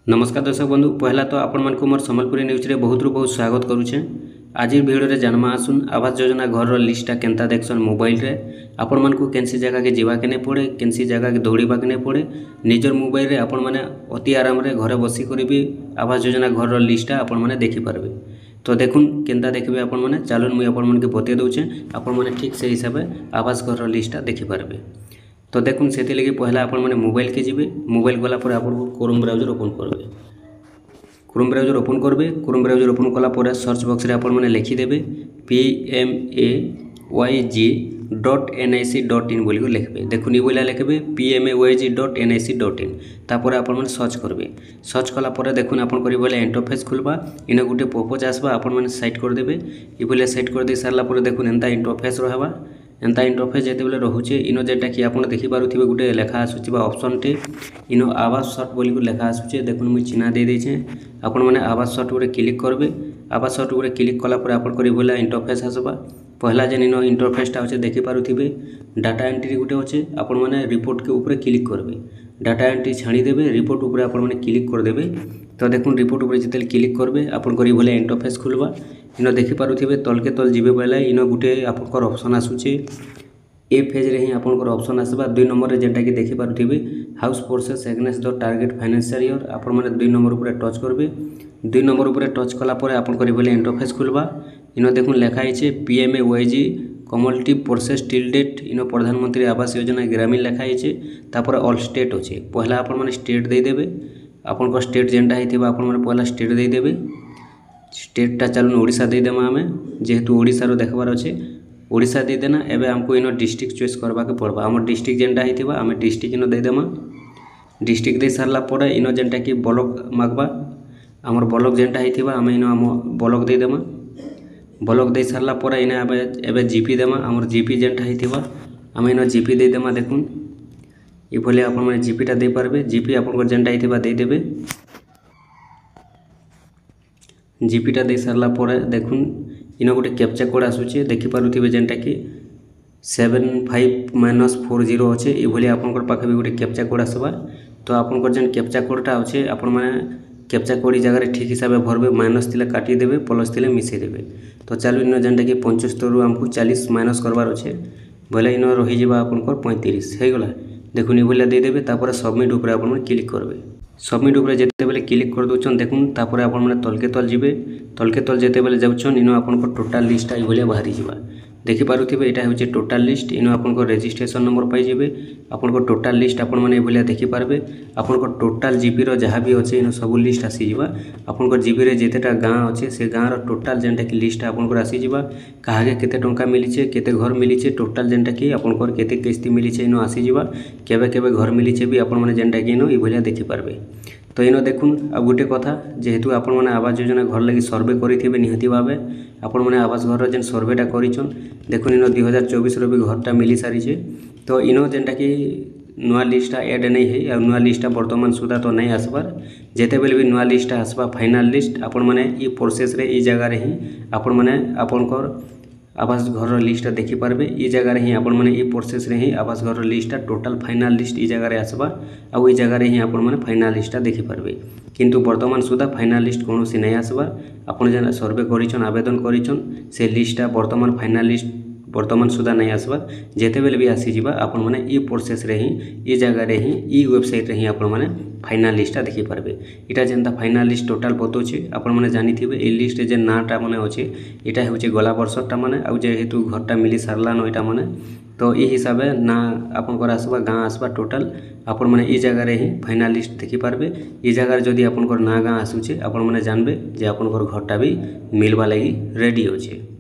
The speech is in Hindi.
नमस्कार दर्शक बंधु पहला तो आपण मानक मोर सम्बलपुरी न्यूज रे बहुत बहुत स्वागत करुचे। आज भिडियो रे जानमा आसुन आवास योजना घर रो लिस्टा केनता देखसन मोबाइल रे आपण मानक केनसी जगह के जीवा के ने पड़े केनसी जगह के दौड़ीबा के ने पड़े निजर मोबाइल रे आपण माने अति आराम रे घरे बसी करी भी आवास योजना घर रो लिस्टा आपण माने देखि पारबे। तो देखुन केनता देखबे आपण माने चालुन मुई आपण मानके बते दउचे आपण माने ठीक से हिसाबे आवास घर रो लिस्टा देखि पारबे। तो देखुन से लगे पहला आपण मैंने मोबाइल के जी मोबाइल गला पर आप क्रोम ब्राउजर ओपन करेंगे। क्रोम ब्राउजर ओपन करेंगे। क्रोम ब्राउजर ओपन कलापर सर्च बॉक्स रे आपण मैंने लिखिदेवे PMAYG.nic.in बोली लिखबे। देखुन ये बोला लिखबे PMAYG.nic.in तापर आपण मैंने सर्च करेंगे। सर्च कलापर देखुन आपण करी बोले इंटरफेस खुलबा इन गोटे पॉपअप आसबा आपण मैंने साइट कर देबे। ये बोले साइट कर दे सारला पर देखुन एंता इंटरफेस रहबा एंता इंटरफेस जिते बेले रोचे इन जेटा कि आप देखि पारुथिबे गोटे लेखा आसुची ऑप्शन टे इन आवास सर्ट बोली लेखा आसुचे। देखुन मुझे चिन्ह दे देछे आपण माने आवास सर्ट ऊपर क्लिक करबे। आवास सर्ट ऊपर क्लिक कला पर आपण करी बोला इंटरफेस आसबा पहला जेन इन इंटरफेसटा अच्छे देखि पारुथिबे डाटा एंट्री गोटे अच्छे आपण माने रिपोर्ट के ऊपर क्लिक करबे। डाटा एंट्री छाणी देबे रिपोर्ट ऊपर आपण माने क्लिक कर देबे। तो देखुन रिपोर्ट ऊपर जिते क्लिक करबे आपण करी बोले इंटरफेस खुलबा इन देखि पारुथिबे तल के तल जीवे बेले इन गोटे आपनकर ऑप्शन आसुचे ए फेज रे ही आपनकर ऑप्शन आसबा 2 नंबर रे जेटा कि देखि पारुथिबे house process against the target financial year आपण माने 2 नंबर ऊपर टच करबे। 2 नंबर ऊपर टच कला परे आपण करी बोले इंटरफेस खुलबा इन देखुन लेखा आइछे PMAYG cumulative process till date in Pradhan Mantri Awas योजना ग्रामीण लेखा आइछे। तापर ऑल स्टेट होचे पहला आपण माने स्टेट दे देबे। आपण को स्टेट जेंटा हिथिबा आपण माने पहला स्टेट दे देबे। स्टेटा चलून ओडिशा दे देमा आमे जेहेतु ओडिशा रो देखबार अच्छे ओडिशा दे देना। एबे हमको इन डिस्ट्रिक्ट चॉइस करबा के पड़बा। हमर डिस्ट्रिक्ट जेंटा हिथिबा आमे district in they Dema. District दे सारला पड़े इन जेंटा कि ब्लॉक मागबा हमर ब्लॉक जेंटा हिथिबा आमे इन हम ब्लॉक दे देमा। ब्लॉक दे सारला पड़े इन एबे जीपी देमा हमर जीपी जेंटा हिथिबा आमे इन जीपी दे देमा। देखुन ई भले आपण माने जीपीटा दे पारबे। जीपी आपण जेंटा हिथिबा दे देबे। जीपीटा दे सारला पर देखुन इन गोटे कैप्चा कोड आसुचे देखि पारुथिबे जेंटा कि 75-40 अच्छे ये भली आपनकर पाखे भी गोटे कैप्चा कोड आसबा। तो आपनकर जेन कैप्चा कोडटा अच्छे आपण माने कैप्चा कोड जगह ठीक हिसाब से भरबे माइनस थिले काटी देबे प्लस थिले मिसई देबे। तो चलो इन जेंटा कि 75 रु हमको 40 माइनस करबार अच्छे बोले इन रही जाबा आपनकर 35 हे गला। देखुन ये भली दे देबे तापर सबमिट ऊपर आपण क्लिक करबे। सबमिट ऊपर जेते बेले क्लिक कर दोछन देखुन तापर आपण माने तल के तल जिबे। तल के तल जेते बेले जाउछन इन आपण को टोटल लिस्ट आई भलिया बाहरी जिबा देखि पारुथिबे एटा होचे टोटल लिस्ट इन आपण को रजिस्ट्रेशन नंबर पाई जिबे। आपण को टोटल लिस्ट आपण माने भलिया देखि पारबे। आपण को टोटल जीपी रो जहा भी अच्छे इन सब लिस्ट आसी जिबा। आपण को जीपी रे जेतेटा गाँ अच्छे से गाँ रो टोटल जेंटा कि लिस्ट आपण को आसी जिबा। काहाके केते टंका मिलिछे केते घर मिलिछे टोटल जेंटा कि आपण को केते किस्ती मिलिछे इन आसी जिबा। केबे केबे घर मिलिछे भी आपण माने जेंटा कि इन ई भलिया देखि पारबे। तो इन देखुन आ गोटे कथा जेहेतु आपण माने आवास योजना घर लगी सर्वे करिथिबे निहति भाबे आपण माने आवास घर जेन सर्वेटा करिछन देखुन इन 2024 रो भी घरटा मिली सारिछे। तो इन जेंटा कि नुआ लिस्टा ऐड नहीं है आ नुआ लिस्टा वर्तमान सुधा तो नहीं आसबार जेते बेले भी नुआ लिस्टा आसबा फाइनल लिस्ट आपण माने ई प्रोसेस रे ई जगह रे ही आपण माने आपनकर आवास घर लिस्टा देखि पारबे। ई जगह रे ही आपण माने ई प्रोसेस रे ही आवास घर लिस्टा टोटल फाइनल लिस्ट ई जगह रे आसबा आ ई जगह रे ही आपण माने फाइनल लिस्टा देखि पारबे। किंतु वर्तमान सुधा फाइनल लिस्ट कोनोसी नहीं आसबा। आपण जेना सर्वे करिछन आवेदन करिछन से लिस्टा वर्तमान फाइनल लिस्ट वर्तमान सुधा नहीं आसबा जेते बेले भी आसी जिबा आपण माने ई प्रोसेस रे ही ई जगह रे ही ई वेबसाइट रे ही आपण माने फाइनल लिस्टा देखि पारबे। इटा जेनता फाइनल लिस्ट टोटल बतौछे आपण माने जानिथिबे ए लिस्ट रे जे नाटा माने अछि इटा होचे गला वर्षटा माने आ जेहेतु घरटा मिली सारलान इटा माने तो ई हिसाबे ना आपनकर आसबा गाँ आसबा टोटल आपण माने ई जगह रे ही फाइनल लिस्ट देखि पारबे। ई जगह रे जदि आपनकर ना गाँ आसुचे आपण माने जानबे जे आपनकर घरटा भी मिलबा लागि रेडी होचे।